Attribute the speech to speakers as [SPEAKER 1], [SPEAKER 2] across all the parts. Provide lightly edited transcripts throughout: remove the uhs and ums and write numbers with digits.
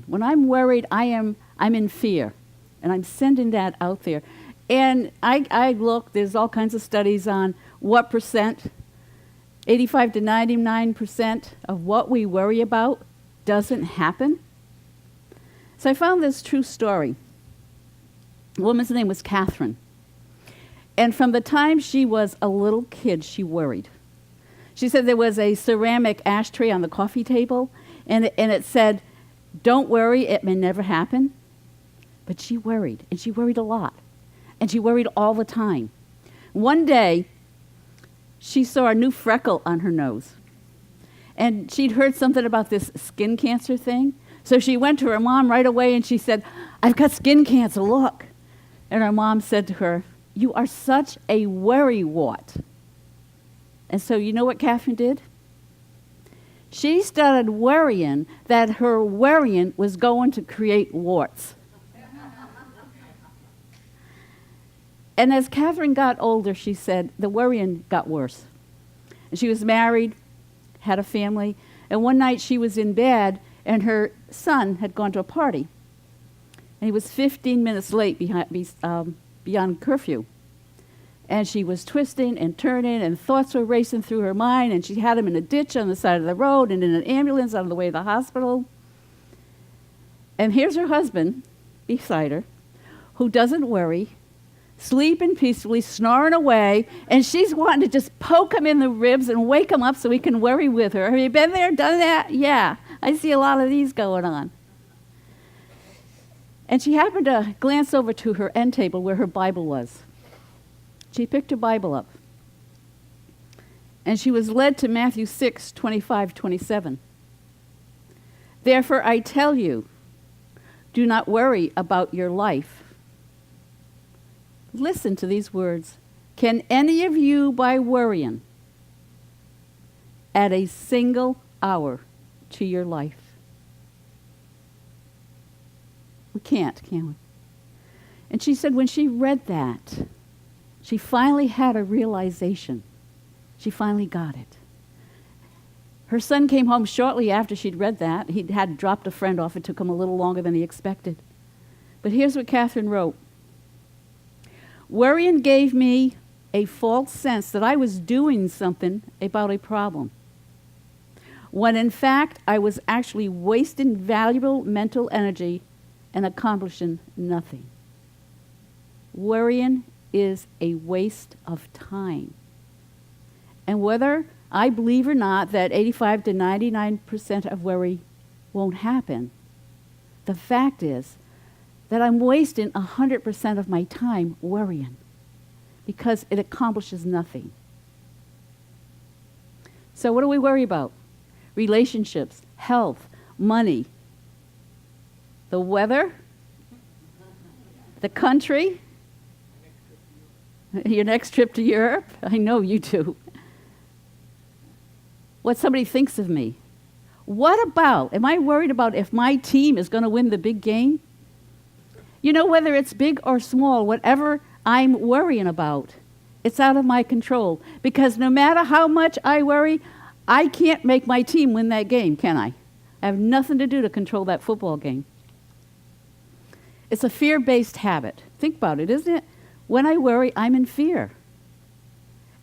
[SPEAKER 1] When I'm worried, I'm in fear. And I'm sending that out there. And I look, there's all kinds of studies on what percent, 85 to 99% of what we worry about doesn't happen. So I found this true story. The woman's name was Catherine. And from the time she was a little kid, she worried. She said there was a ceramic ashtray on the coffee table, and it said, "Don't worry, it may never happen." But she worried, and she worried a lot. And she worried all the time. One day, she saw a new freckle on her nose. And she'd heard something about this skin cancer thing. So she went to her mom right away and she said, "I've got skin cancer, look." And her mom said to her, "You are such a worrywart." And so you know what Catherine did? She started worrying that her worrying was going to create warts. And as Catherine got older, she said, the worrying got worse. And she was married, had a family, and one night she was in bed, and her son had gone to a party. And he was 15 minutes late beyond curfew. And she was twisting and turning, and thoughts were racing through her mind, and she had him in a ditch on the side of the road and in an ambulance on the way to the hospital. And here's her husband beside her, who doesn't worry, sleeping peacefully, snoring away, and she's wanting to just poke him in the ribs and wake him up so he can worry with her. Have you been there, done that? Yeah, I see a lot of these going on. And she happened to glance over to her end table where her Bible was. She picked her Bible up, and she was led to Matthew 6:25-27. "Therefore I tell you, do not worry about your life." Listen to these words. "Can any of you, by worrying, add a single hour to your life?" We can't, can we? And she said when she read that, she finally had a realization. She finally got it. Her son came home shortly after she'd read that. He had dropped a friend off. It took him a little longer than he expected. But here's what Catherine wrote. "Worrying gave me a false sense that I was doing something about a problem, when in fact I was actually wasting valuable mental energy and accomplishing nothing." Worrying is a waste of time. And whether I believe or not that 85 to 99% of worry won't happen, the fact is that I'm wasting 100% of my time worrying because it accomplishes nothing. So what do we worry about? Relationships, health, money, the weather, the country, your next trip to Europe. I know you do. What somebody thinks of me. What about, am I worried about if my team is going to win the big game? You know, whether it's big or small, whatever I'm worrying about, it's out of my control. Because no matter how much I worry, I can't make my team win that game, can I? I have nothing to do to control that football game. It's a fear-based habit. Think about it, isn't it? When I worry, I'm in fear.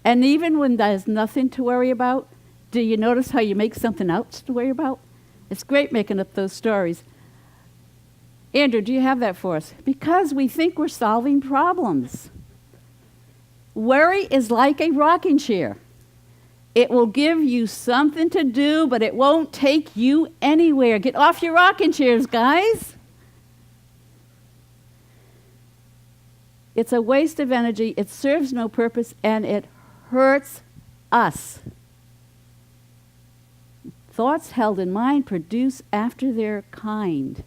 [SPEAKER 1] And even when there's nothing to worry about, do you notice how you make something else to worry about? It's great making up those stories. Andrew, do you have that for us? Because we think we're solving problems. Worry is like a rocking chair. It will give you something to do, but it won't take you anywhere. Get off your rocking chairs, guys. It's a waste of energy, it serves no purpose, and it hurts us. Thoughts held in mind produce after their kind.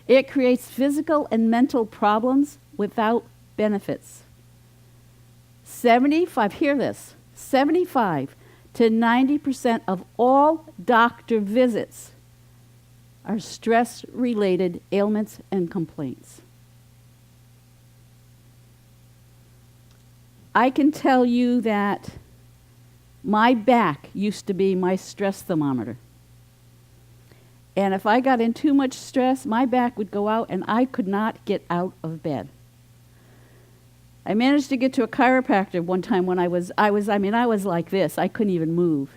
[SPEAKER 1] It creates physical and mental problems without benefits. 75 to 90% of all doctor visits are stress-related ailments and complaints. I can tell you that my back used to be my stress thermometer. And if I got in too much stress, my back would go out and I could not get out of bed. I managed to get to a chiropractor one time when I was like this. I couldn't even move.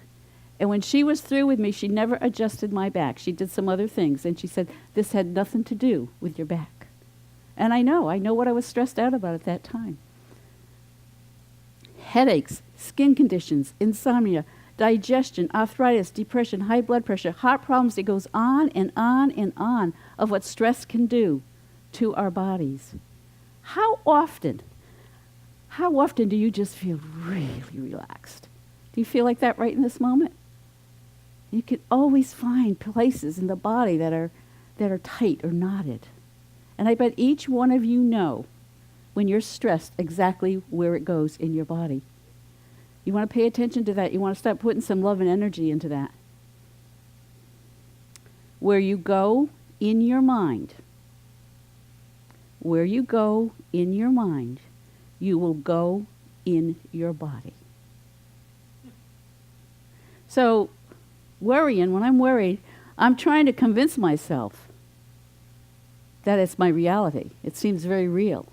[SPEAKER 1] And when she was through with me, she never adjusted my back. She did some other things. And she said, this had nothing to do with your back. And I know what I was stressed out about at that time. Headaches, skin conditions, insomnia, digestion, arthritis, depression, high blood pressure, heart problems. It goes on and on and on of what stress can do to our bodies. How often do you just feel really relaxed? Do you feel like that right in this moment? You can always find places in the body that are tight or knotted. And I bet each one of you know when you're stressed exactly where it goes in your body. You want to pay attention to that. You want to start putting some love and energy into that. Where you go in your mind, you will go in your body. So, when I'm worried, I'm trying to convince myself that it's my reality. It seems very real.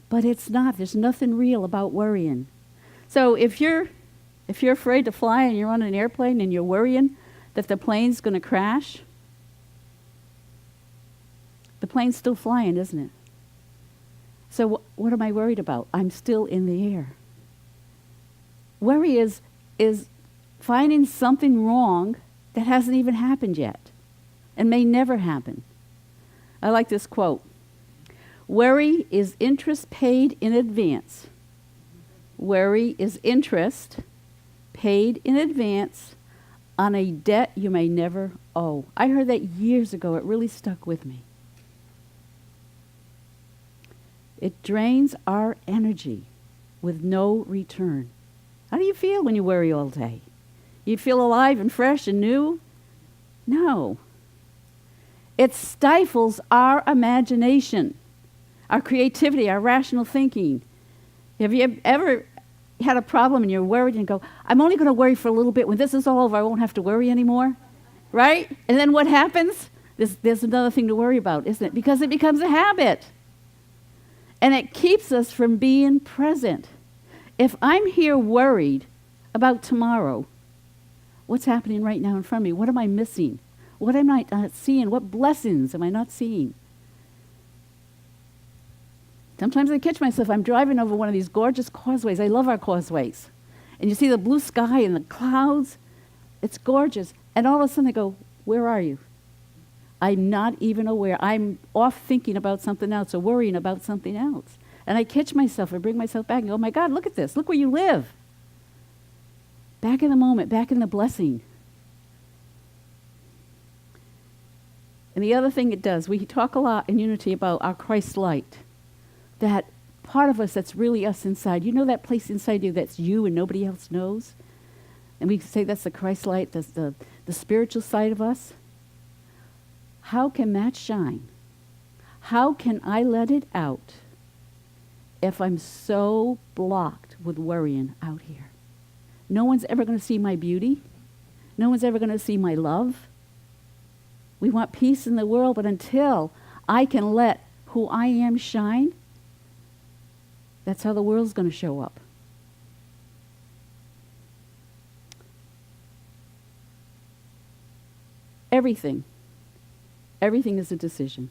[SPEAKER 1] But it's not. There's nothing real about worrying. So if you're afraid to fly and you're on an airplane and you're worrying that the plane's going to crash, the plane's still flying, isn't it? So what am I worried about? I'm still in the air. Worry is finding something wrong that hasn't even happened yet and may never happen. I like this quote. Worry is interest paid in advance. Worry is interest paid in advance on a debt you may never owe. I heard that years ago. It really stuck with me. It drains our energy with no return. How do you feel when you worry all day? You feel alive and fresh and new? No. It stifles our imagination, our creativity, our rational thinking. Have you ever had a problem and you're worried and go, I'm only going to worry for a little bit. When this is all over, I won't have to worry anymore? Right? And then what happens? There's another thing to worry about, isn't it? Because it becomes a habit. And it keeps us from being present. If I'm here worried about tomorrow, what's happening right now in front of me? What am I missing? What am I not seeing? What blessings am I not seeing? Sometimes I catch myself, I'm driving over one of these gorgeous causeways. I love our causeways. And you see the blue sky and the clouds. It's gorgeous. And all of a sudden I go, where are you? I'm not even aware. I'm off thinking about something else or worrying about something else. And I catch myself and bring myself back and go, oh my God, look at this. Look where you live. Back in the moment, back in the blessing. And the other thing it does, we talk a lot in Unity about our Christ light. That part of us that's really us inside. You know that place inside you that's you and nobody else knows? And we say that's the Christ light, that's the spiritual side of us. How can that shine? How can I let it out if I'm so blocked with worrying out here? No one's ever going to see my beauty. No one's ever going to see my love. We want peace in the world, but until I can let who I am shine, that's how the world's going to show up. Everything is a decision.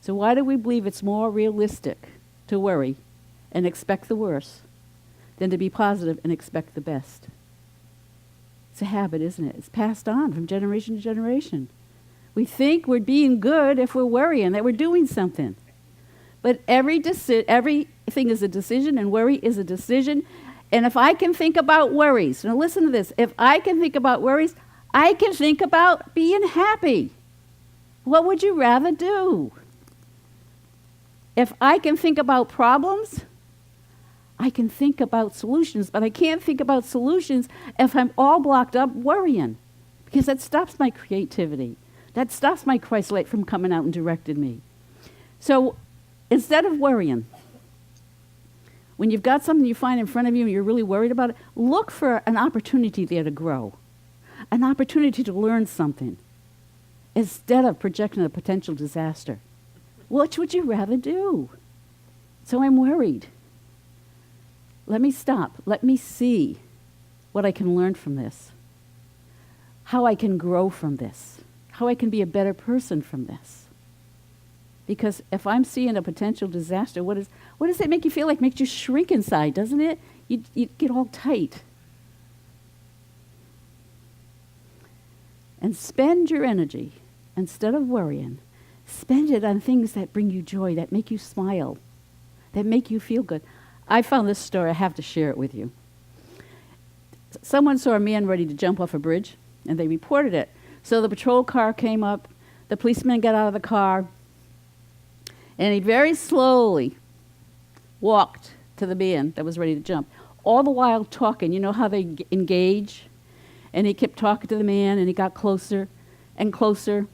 [SPEAKER 1] So why do we believe it's more realistic to worry and expect the worst than to be positive and expect the best? It's a habit, isn't it? It's passed on from generation to generation. We think we're being good if we're worrying, that we're doing something. But everything is a decision, and worry is a decision. And if I can think about worries, now listen to this, if I can think about worries, I can think about being happy. What would you rather do? If I can think about problems, I can think about solutions, but I can't think about solutions if I'm all blocked up worrying, because that stops my creativity. That stops my Christ light from coming out and directing me. So instead of worrying, when you've got something you find in front of you and you're really worried about it, look for an opportunity there to grow, an opportunity to learn something. instead of projecting a potential disaster. Which would you rather do? So I'm worried. Let me stop. Let me see what I can learn from this, how I can grow from this, how I can be a better person from this. Because if I'm seeing a potential disaster, what does it make you feel like? It makes you shrink inside, doesn't it? You get all tight. And spend your energy, instead of worrying, spend it on things that bring you joy, that make you smile, that make you feel good. I found this story. I have to share it with you. Someone saw a man ready to jump off a bridge, and they reported it. So the patrol car came up. The policeman got out of the car, and he very slowly walked to the man that was ready to jump, all the while talking. You know how they engage? And he kept talking to the man, and he got closer and closer.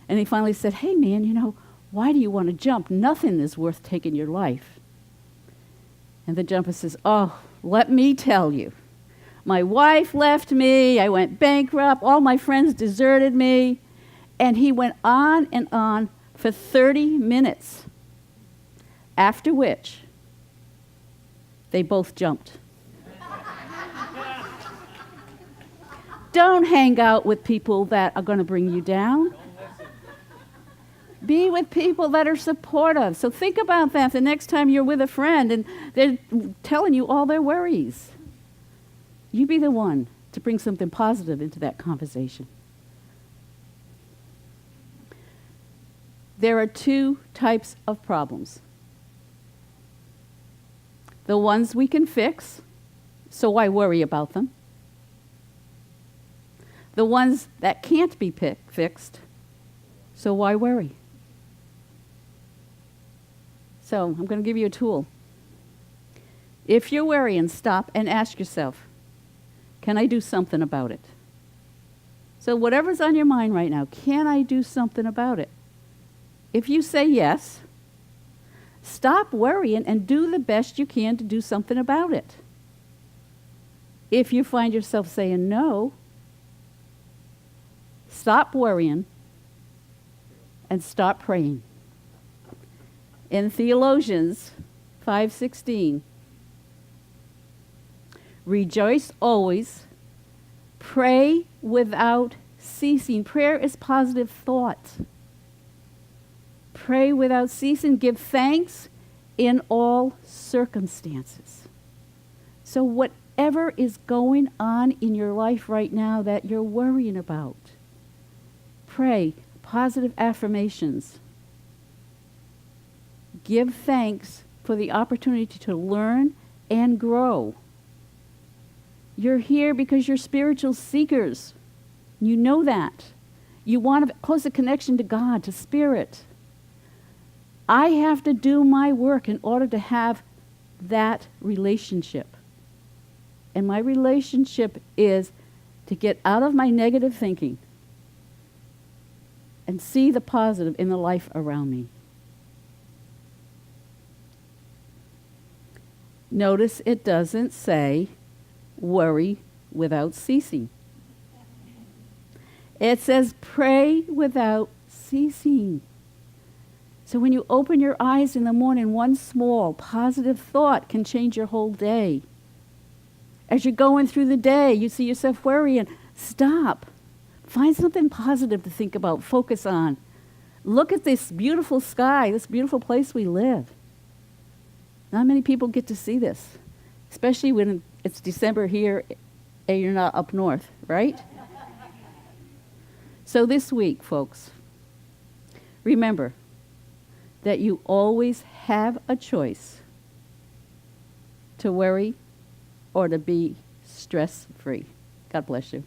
[SPEAKER 1] And he finally said, "Hey, man, why do you want to jump? Nothing is worth taking your life." And the jumper says, "Oh, let me tell you. My wife left me. I went bankrupt. All my friends deserted me." And he went on and on for 30 minutes, after which they both jumped. Don't hang out with people that are going to bring you down. Be with people that are supportive. So think about that the next time you're with a friend and they're telling you all their worries. You be the one to bring something positive into that conversation. There are two types of problems. The ones we can fix, so why worry about them? The ones that can't be fixed, so why worry? So I'm going to give you a tool. If you're worrying, stop and ask yourself, can I do something about it? So whatever's on your mind right now, can I do something about it? If you say yes, stop worrying and do the best you can to do something about it. If you find yourself saying no, stop worrying and stop praying. In Theologians 5:16, rejoice always, pray without ceasing. Prayer is positive thought. Pray without ceasing, give thanks in all circumstances. So whatever is going on in your life right now that you're worrying about, pray positive affirmations. Give thanks for the opportunity to learn and grow. You're here because you're spiritual seekers. You know that. You want a closer connection to God, to Spirit. I have to do my work in order to have that relationship. And my relationship is to get out of my negative thinking and see the positive in the life around me. Notice it doesn't say worry without ceasing. It says pray without ceasing. So when you open your eyes in the morning, one small positive thought can change your whole day. As you're going through the day, you see yourself worrying. Stop. Find something positive to think about, focus on. Look at this beautiful sky, this beautiful place we live. Not many people get to see this, especially when it's December here and you're not up north, right? So this week, folks, remember that you always have a choice to worry or to be stress-free. God bless you.